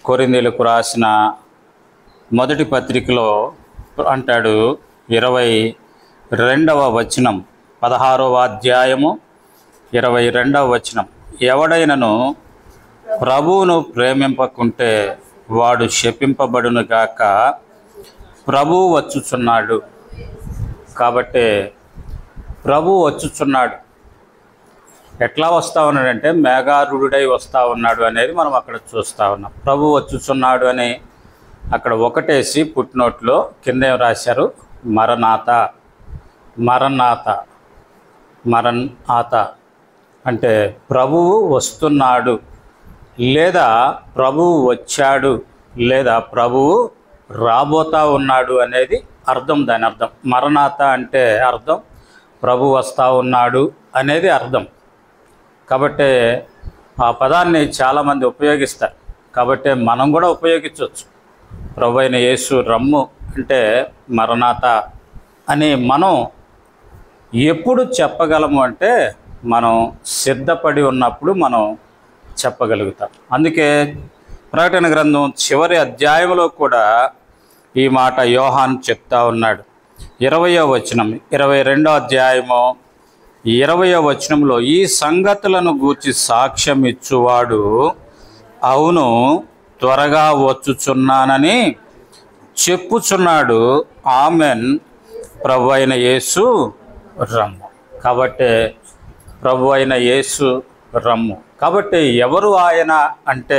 కొరింథీయులకు రాసిన మొదటి పత్రికలో అంటాడు 22వ వచనం, 16వ అధ్యాయము 22వ వచనం, ఎవడైనను ప్రభువును ప్రేమింపకుంటే వాడు శపింపబడును గాక, ప్రభువు వచ్చుచున్నాడు. కాబట్టి ప్రభువు వచ్చుచున్నాడు. ఎట్లా వస్తూ ఉన్నాడంటే మేఘారూఢుడై వస్తూ ఉన్నాడు అనేది మనం అక్కడ చూస్తూ ఉన్నాం. ప్రభు వచ్చుచున్నాడు అని అక్కడ ఒకటేసి పుట్టినోట్లో కింద ఏం రాశారు? మరణాత. మరణాత మరణాత అంటే ప్రభువు వస్తున్నాడు, లేదా ప్రభువు వచ్చాడు, లేదా ప్రభువు రాబోతా ఉన్నాడు అనేది అర్థం. దాని అర్థం మరణాత అంటే అర్థం ప్రభు వస్తూ ఉన్నాడు అనేది అర్థం. కాబట్టి ఆ పదాన్ని చాలామంది ఉపయోగిస్తారు. కాబట్టి మనం కూడా ఉపయోగించవచ్చు. ప్రభు అయిన యేసు రమ్ము అంటే మరణాత అని మనం ఎప్పుడు చెప్పగలము అంటే మనం సిద్ధపడి ఉన్నప్పుడు మనం చెప్పగలుగుతాం. అందుకే ప్రకటన గ్రంథం చివరి అధ్యాయంలో కూడా ఈ మాట యోహాను చెప్తా ఉన్నాడు. 20వ వచనం, 22వ అధ్యాయము 20వ వచనంలో, ఈ సంగతులను గూర్చి సాక్ష్యం ఇచ్చువాడు అవును త్వరగా వచ్చుచున్నానని చెప్పుచున్నాడు. ఆమెన్. ప్రభు అయిన యేసు రమ్ము. కాబట్టి ప్రభు అయిన యేసు రమ్ము. కాబట్టి ఎవరు ఆయన అంటే